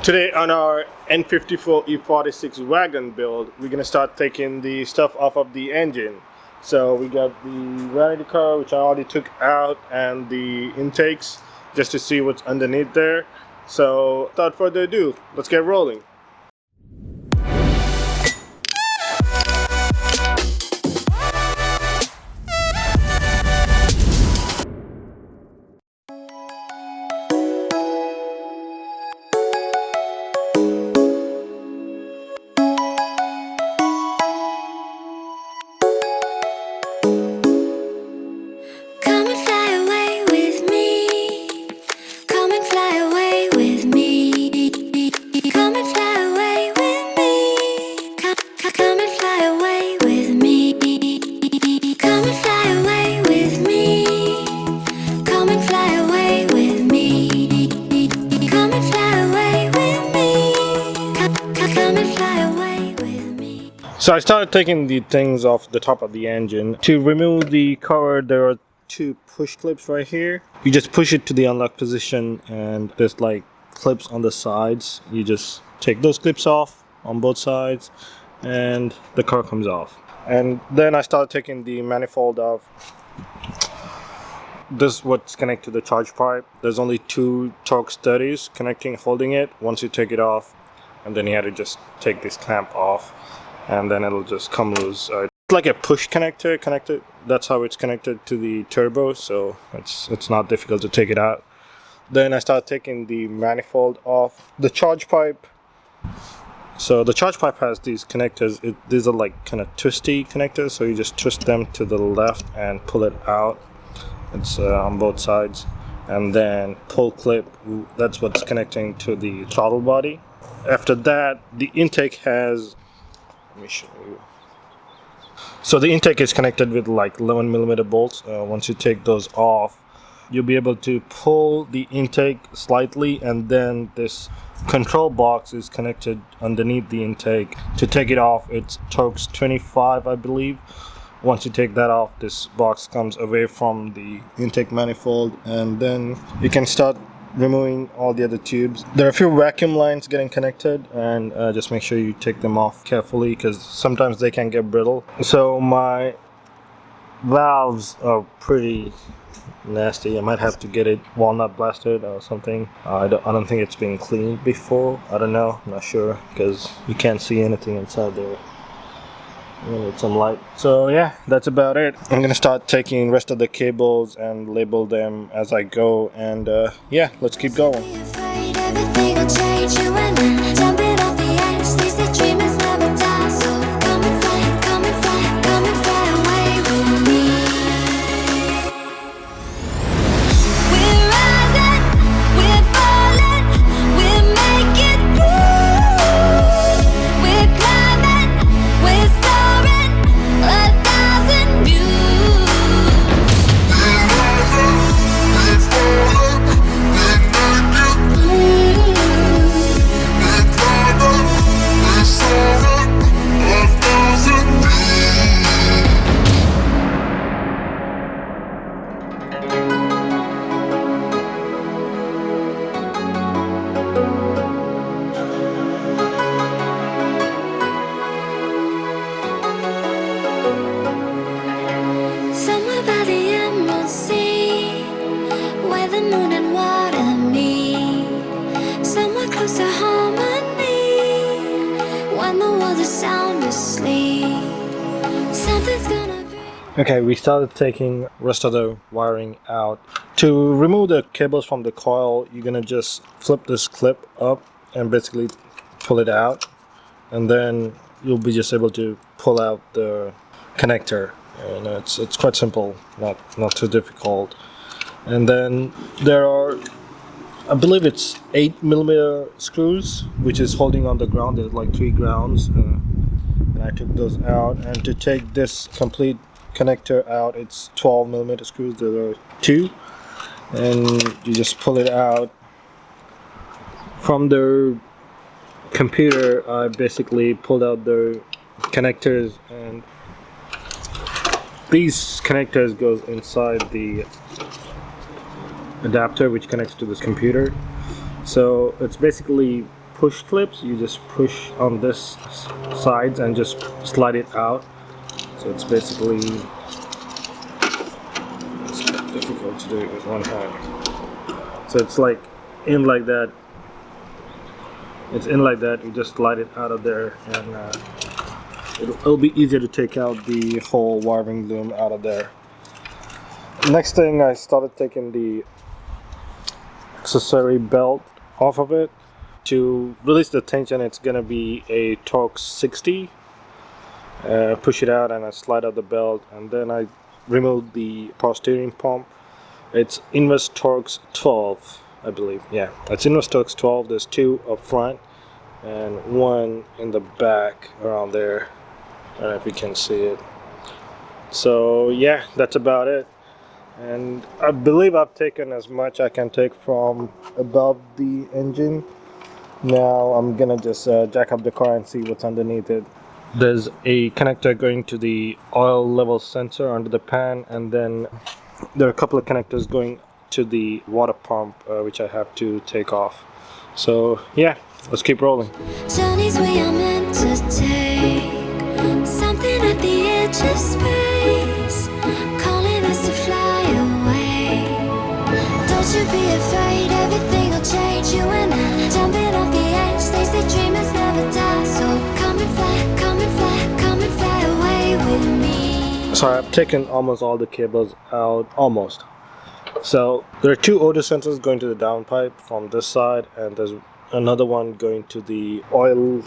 Today on our N54 E46 wagon build, we're gonna start taking the stuff off of the engine. So we got the vanity cover, which I already took out, and the intakes, just to see what's underneath there. So without further ado, let's get rolling. So I started taking the things off the top of the engine. To remove the cover, there are two push clips right here. You just push it to the unlock position, and there's like clips on the sides. You just take those clips off on both sides and the cover comes off. And then I started taking the manifold off. This is what's connected to the charge pipe. There's only two torque studies holding it. Once you take it off, and then you had to just take this clamp off, and then it'll just come loose. It's like a push connector connected. That's how it's connected to the turbo, so it's not difficult to take it out. Then I started taking the manifold off. The charge pipe. So the charge pipe has these connectors. These are like kind of twisty connectors, so you just twist them to the left and pull it out. It's on both sides. And then pull clip, that's what's connecting to the throttle body. After that, the intake has, let me show you. So the intake is connected with like 11mm bolts. Once you take those off, you'll be able to pull the intake slightly, and then this control box is connected underneath the intake. To take it off, it's torques 25, I believe. Once you take that off, this box comes away from the intake manifold, and then you can start removing all the other tubes. There are a few vacuum lines getting connected, and just make sure you take them off carefully because sometimes they can get brittle. So my valves are pretty nasty. I might have to get it walnut blasted or something. I don't think it's been cleaned before. I don't know, I'm not sure, because you can't see anything inside there. With some light. So yeah, that's about it. I'm gonna start taking rest of the cables and label them as I go, and yeah, let's keep going. Okay, we started taking rest of the wiring out. To remove the cables from the coil, you're gonna just flip this clip up and basically pull it out, and then you'll be just able to pull out the connector. And it's quite simple, not too difficult. And then there are, I believe it's 8mm screws, which is holding on the ground. There's like 3 grounds, and I took those out. And to take this complete connector out, it's 12mm screws. There are 2, and you just pull it out. From the computer, I basically pulled out the connectors, and these connectors goes inside the adapter which connects to this computer. So it's basically push clips. You just push on this sides and just slide it out. So it's basically, it's difficult to do it with one hand. So it's like in like that. It's in like that. You just slide it out of there, and it'll be easier to take out the whole wiring loom out of there. Next thing, I started taking the accessory belt off of it. To release the tension, it's gonna be a Torx 60. Push it out and I slide out the belt, and then I remove the power steering pump. It's inverse Torx 12, I believe. Yeah, it's inverse Torx 12. There's two up front and one in the back around there. I don't know if you can see it. So yeah, that's about it. And I believe I've taken as much I can take from above the engine. Now I'm gonna just jack up the car and see what's underneath it. There's a connector going to the oil level sensor under the pan, and then there are a couple of connectors going to the water pump, which I have to take off. So yeah, let's keep rolling. Journeys we are meant to take, something at the edge of space, calling us to fly away. Don't you be afraid, everything will change. You and I, jumping off the edge. They say dreamers never die, so come and fly, come and fly, come and fly away with me. So I've taken almost all the cables out, almost. So there are two odor sensors going to the downpipe from this side, and there's another one going to the oil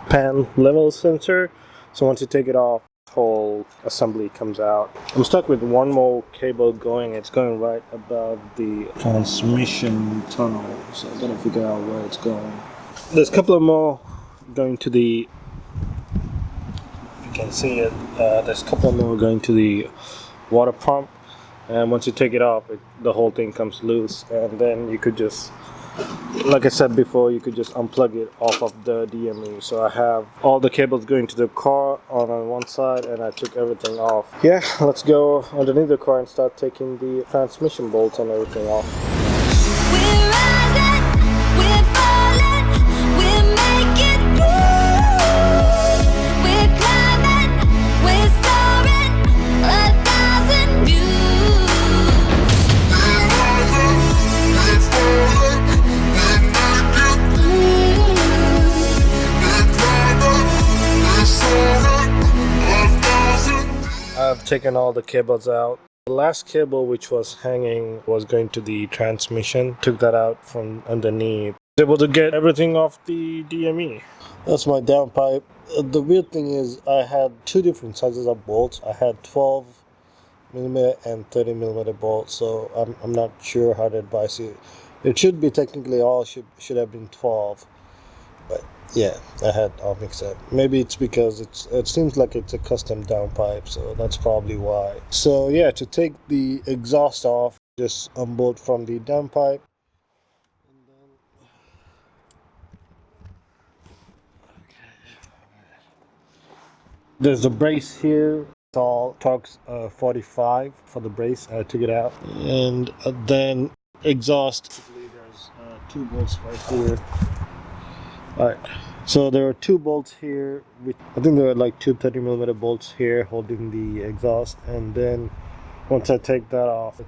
pan level sensor. So once you take it off, the whole assembly comes out. I'm stuck with one more cable going. It's going right above the transmission tunnel, so I'm gonna figure out where it's going. There's a couple of more going to the, if you can see it, there's a couple more going to the water pump. And once you take it off, the whole thing comes loose, and then you could just, like I said before, you could just unplug it off of the DME. So I have all the cables going to the car on one side, and I took everything off. Yeah, let's go underneath the car and start taking the transmission bolts and everything off. We're rising, we're falling, we're making moves. We're climbing, we're soaring, 1,000 views. I've taken all the cables out. The last cable which was hanging was going to the transmission. Took that out from underneath. Was able to get everything off the DME. That's my downpipe. The weird thing is I had two different sizes of bolts. I had 12mm and 30mm bolts, so I'm not sure how to advise you. It should be technically all should have been 12, but yeah, I had all mixed up. Maybe it's because it seems like it's a custom downpipe, so that's probably why. So yeah, to take the exhaust off, just unbolt from the downpipe. There's a brace here. It's all Torx 45 for the brace. I took it out, and then exhaust. There's two bolts right here. Alright, so there are two bolts here. I think there are like two 30mm bolts here holding the exhaust, and then once I take that off,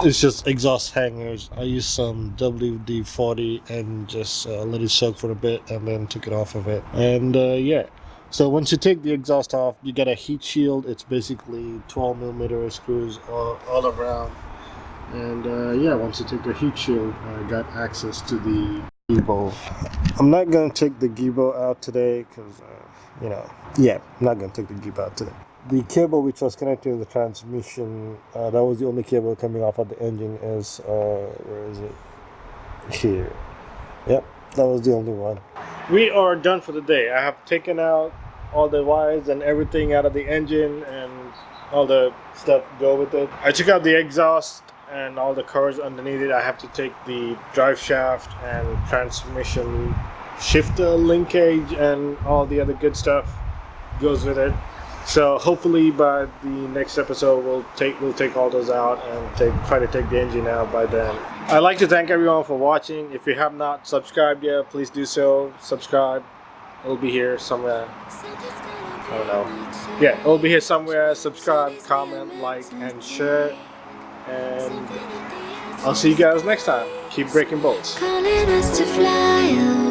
it's just exhaust hangers. I used some WD-40 and just let it soak for a bit, and then took it off of it. And yeah, so once you take the exhaust off, you get a heat shield. It's basically 12mm screws all around. And yeah, once you take the heat shield, I got access to the gebo. I'm not going to take the gebo out today because, you know, yeah, I'm not going to take the gebo out today. The cable which was connected to the transmission, that was the only cable coming off of the engine is, where is it? Here. Yep, that was the only one. We are done for the day. I have taken out all the wires and everything out of the engine and all the stuff go with it. I took out the exhaust and all the covers underneath it. I have to take the drive shaft and transmission shifter linkage and all the other good stuff goes with it. So hopefully by the next episode we'll take all those out and try to take the engine out by then. I'd like to thank everyone for watching. If you have not subscribed yet, please do so. Subscribe. It'll be here somewhere. I don't know. Yeah, it'll be here somewhere. Subscribe, comment, like, and share. And I'll see you guys next time. Keep breaking bolts. Calling us to fly away.